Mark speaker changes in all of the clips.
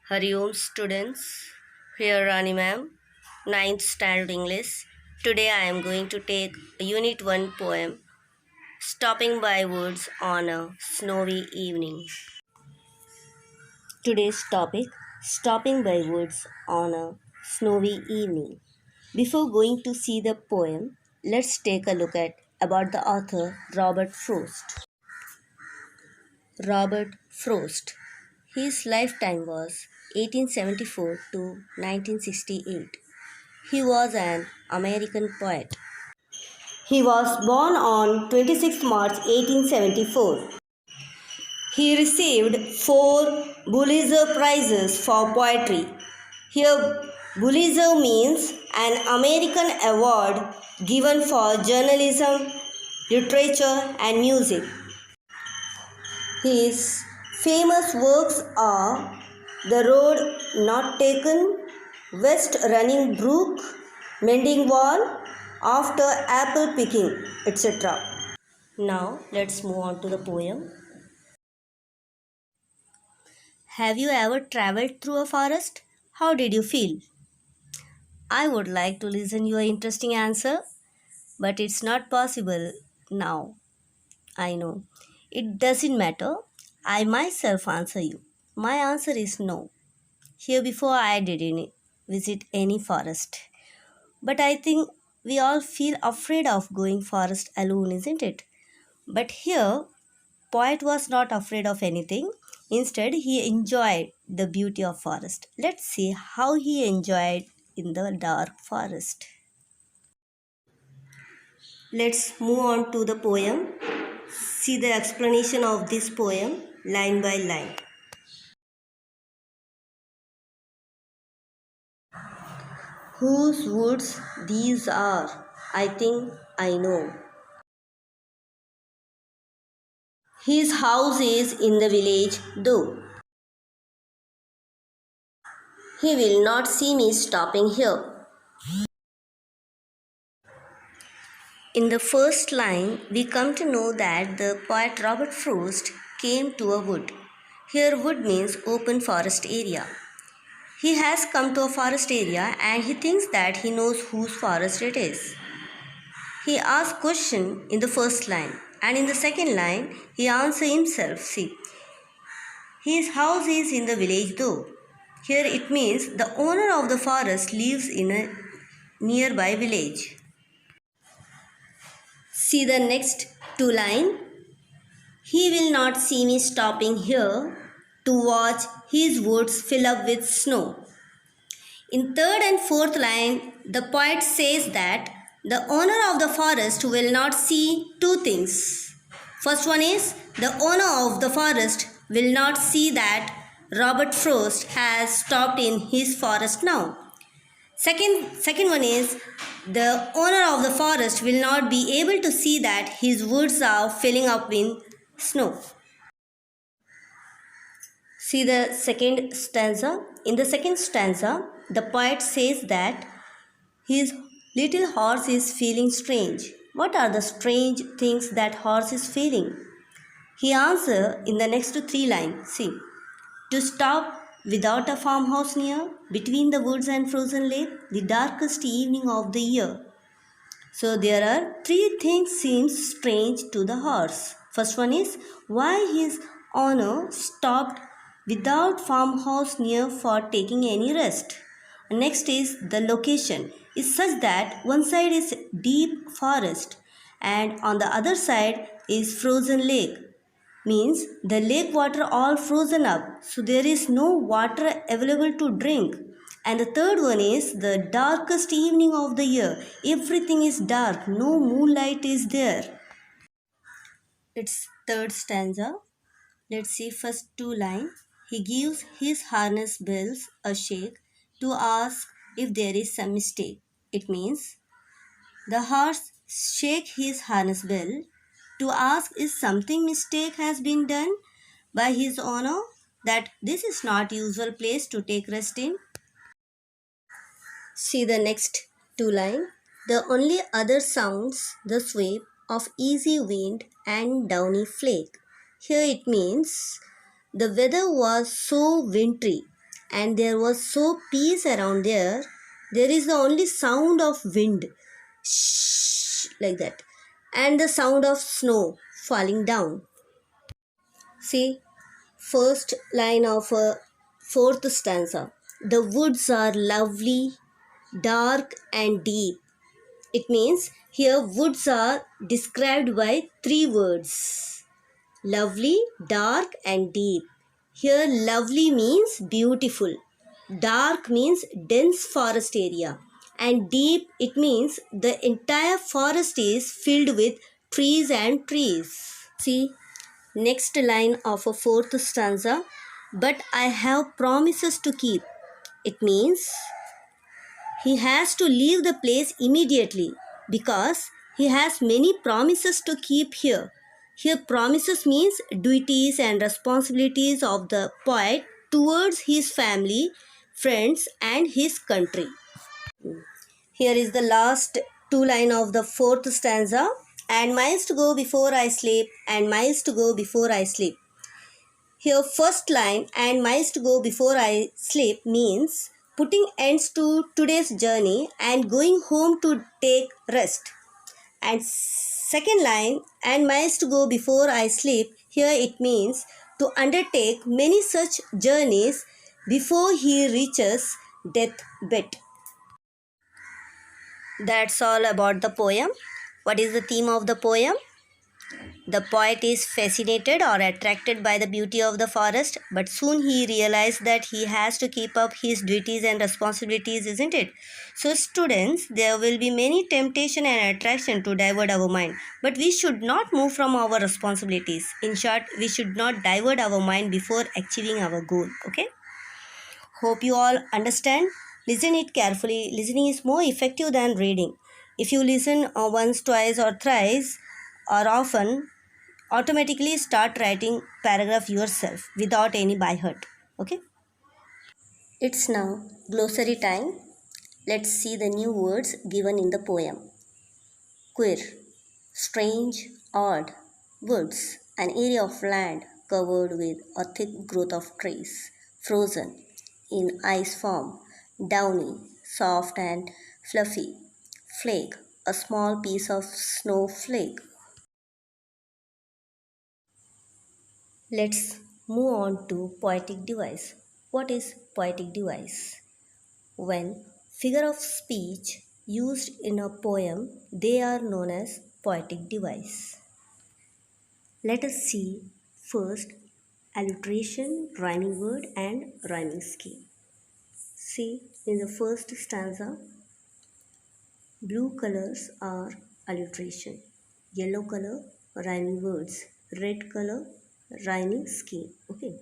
Speaker 1: Hari Om students, here Rani ma'am, ninth standard English. Today I am going to take Unit 1 poem, Stopping by Woods on a Snowy Evening. Today's topic, Stopping by Woods on a Snowy Evening. Before going to see the poem, let's take a look at about the author Robert Frost. Robert Frost. His lifetime was 1874 to 1968. He was an American poet. He was born on 26 March 1874. He received 4 Pulitzer Prizes for poetry. Here, Pulitzer means an American award given for journalism, literature, and music. His famous works are The Road Not Taken, West Running Brook, Mending Wall, After Apple Picking, etc. Now let's move on to the poem. Have you ever traveled through a forest? How did you feel? I would like to listen your interesting answer, but it's not possible now. I know. It doesn't matter. I myself answer you. My answer is no. Here before I didn't visit any forest. But I think we all feel afraid of going forest alone, isn't it? But here, poet was not afraid of anything. Instead, he enjoyed the beauty of forest. Let's see how he enjoyed in the dark forest. Let's move on to the poem. See the explanation of this poem line by line. Whose woods these are? I think I know. His house is in the village, though. He will not see me stopping here. In the first line, we come to know that the poet Robert Frost came to a wood. Here, wood means open forest area. He has come to a forest area and he thinks that he knows whose forest it is. He asks question in the first line and in the second line, he answers himself. See, his house is in the village though. Here it means the owner of the forest lives in a nearby village. See the next 2 lines. He will not see me stopping here to watch his woods fill up with snow. In third and fourth line, the poet says that the owner of the forest will not see 2 things. First one is the owner of the forest will not see that Robert Frost has stopped in his forest now. Second one is the owner of the forest will not be able to see that his woods are filling up in snow. See the second stanza. In the second stanza, the poet says that his little horse is feeling strange. What are the strange things that horse is feeling? He answers in the next 3 lines. See, to stop without a farmhouse near, between the woods and frozen lake, the darkest evening of the year. So there are 3 things seems strange to the horse. First one is why his owner stopped without farmhouse near for taking any rest. Next is the location is such that one side is deep forest and on the other side is frozen lake, means the lake water all frozen up, so there is no water available to drink. And the third one is the darkest evening of the year, everything is dark, no moonlight is there. It's third stanza. Let's see first 2 lines. He gives his harness bells a shake to ask if there is some mistake. It means the horse shake his harness bell to ask if something mistake has been done by his owner, that this is not usual place to take rest in. See the next 2 lines. The only other sounds the sweep of easy wind and downy flake. Here it means the weather was so wintry and there was so peace around there. There is the only sound of wind, shh, like that, and the sound of snow falling down. See, first line of a fourth stanza. The woods are lovely, dark, and deep. It means here woods are described by three words: lovely, dark, and deep. Here, lovely means beautiful, dark means dense forest area, and deep it means the entire forest is filled with trees and trees. See, next line of a fourth stanza, but I have promises to keep. It means he has to leave the place immediately because he has many promises to keep here. Here, promises means duties and responsibilities of the poet towards his family, friends, and his country. Here is the last two line of the fourth stanza. And miles to go before I sleep, and miles to go before I sleep. Here, first line, and miles to go before I sleep, means putting ends to today's journey and going home to take rest. And second line, and miles to go before I sleep, here it means to undertake many such journeys before he reaches deathbed. That's all about the poem. What is the theme of the poem? The poet is fascinated or attracted by the beauty of the forest, but soon he realized that he has to keep up his duties and responsibilities, isn't it? So, students, there will be many temptation and attraction to divert our mind, but we should not move from our responsibilities. In short, we should not divert our mind before achieving our goal. Okay? Hope you all understand. Listen it carefully. Listening is more effective than reading. If you listen once, twice, or thrice, or often, automatically start writing paragraph yourself without any by heart. Okay, it's now glossary time. Let's see the new words given in the poem. Queer, strange, odd. Woods, an area of land covered with a thick growth of trees, frozen in ice form. Downy, soft and fluffy. Flake, a small piece of snowflake. Let's move on to poetic device. What is poetic device? When figure of speech used in a poem, they are known as poetic device. Let us see first alliteration, rhyming word and rhyming scheme. See, in the first stanza, blue colors are alliteration, yellow color rhyming words, red color rhyming scheme. Okay.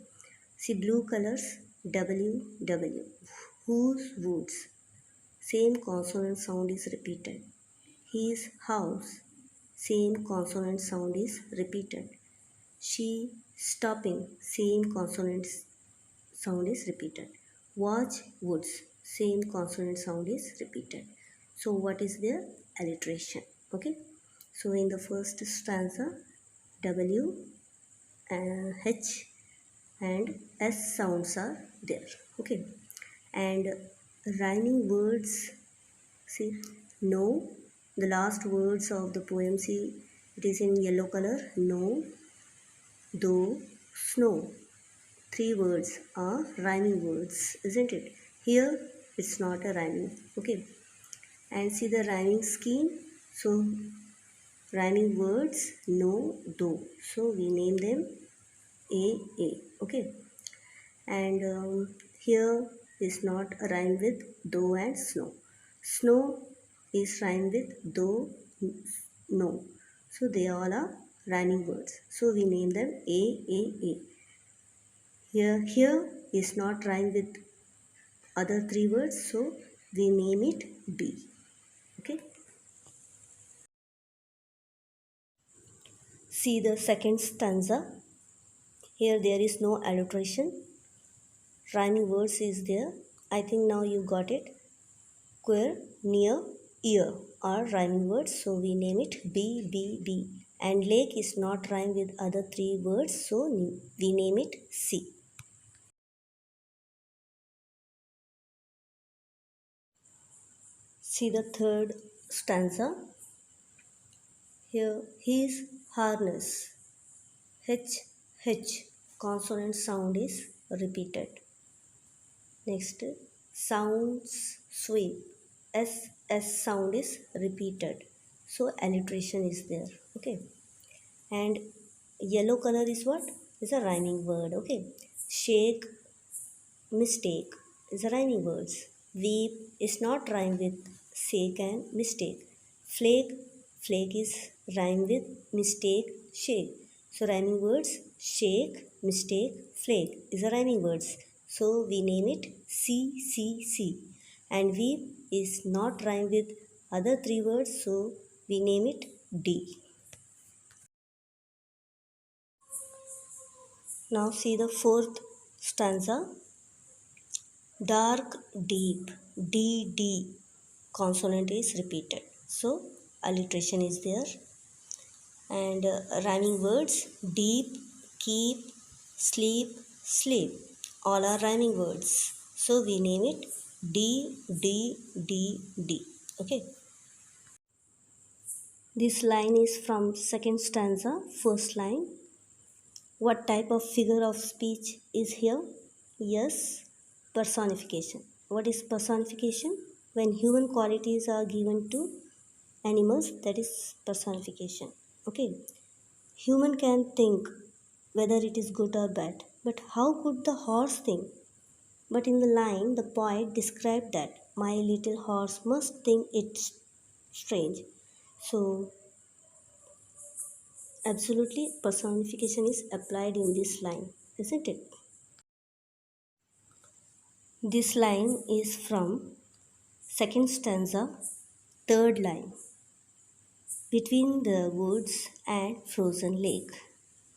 Speaker 1: See, blue colors W W. Whose woods? Same consonant sound is repeated. His house. Same consonant sound is repeated. She stopping. Same consonant sound is repeated. Watch woods. Same consonant sound is repeated. So what is their alliteration? Okay. So in the first stanza, W and H and S sounds are there. Okay. And rhyming words, see, no, the last words of the poem, see, it is in yellow color. No, though, snow. Three words are rhyming words, isn't it? Here it's not a rhyming. Okay. And see the rhyming scheme. So rhyming words, no, though, so we name them A. Okay. And here is not a rhyme with though and snow. Snow is rhyme with though, no. So they all are rhyming words. So we name them A. Here is not rhyme with other three words. So we name it B. Okay. See the second stanza. Here there is no alliteration. Rhyming words is there. I think now you got it. Queer, near, ear are rhyming words, so we name it B. And lake is not rhyme with other three words, so we name it C. See the third stanza. Here, his harness. H, H consonant sound is repeated. Next, sounds sweep. S, S sound is repeated. So alliteration is there. Okay. And yellow color is what? Is a rhyming word. Okay. Shake, mistake is a rhyming words. Weep is not rhyme with shake and mistake. Flake, flake is rhyme with mistake, shake. So rhyming words shake, mistake, flake is a rhyming words. So we name it C C C. And weep is not rhyme with other three words, so we name it D. Now see the fourth stanza. Dark, deep, D, D consonant is repeated. So alliteration is there. And rhyming words deep, keep, sleep, sleep. All are rhyming words. So we name it D, D, D, D. Okay. This line is from second stanza, first line. What type of figure of speech is here? Yes, personification. What is personification? When human qualities are given to animals, that is personification. Okay. Human can think whether it is good or bad, but how could the horse think? But in the line, the poet described that my little horse must think it's strange. So, absolutely, personification is applied in this line, isn't it? This line is from second stanza, third line. Between the woods and frozen lake.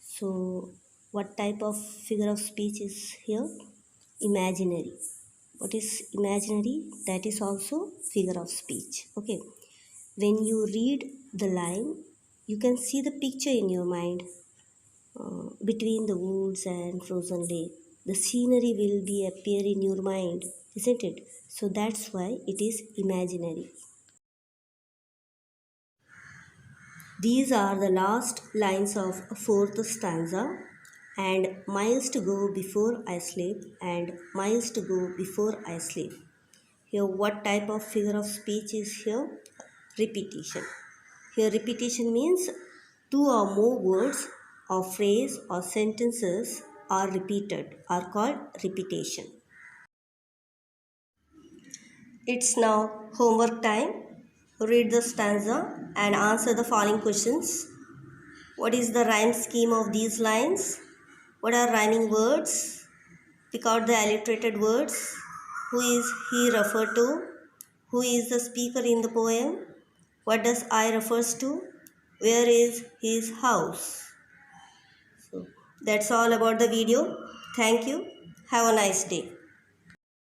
Speaker 1: So, what type of figure of speech is here? Imaginary. What is imaginary? That is also figure of speech. Okay. When you read the line, you can see the picture in your mind between the woods and frozen lake. The scenery will be appear in your mind, isn't it? So that's why it is imaginary. These are the last lines of fourth stanza. And miles to go before I sleep, and miles to go before I sleep. Here, what type of figure of speech is here? Repetition. Here, repetition means two or more words or phrase or sentences are repeated, are called repetition. It's now homework time. Read the stanza and answer the following questions. What is the rhyme scheme of these lines? What are rhyming words? Pick out the alliterated words. Who is he referred to? Who is the speaker in the poem? What does I refers to? Where is his house? So that's all about the video. Thank you. Have a nice day.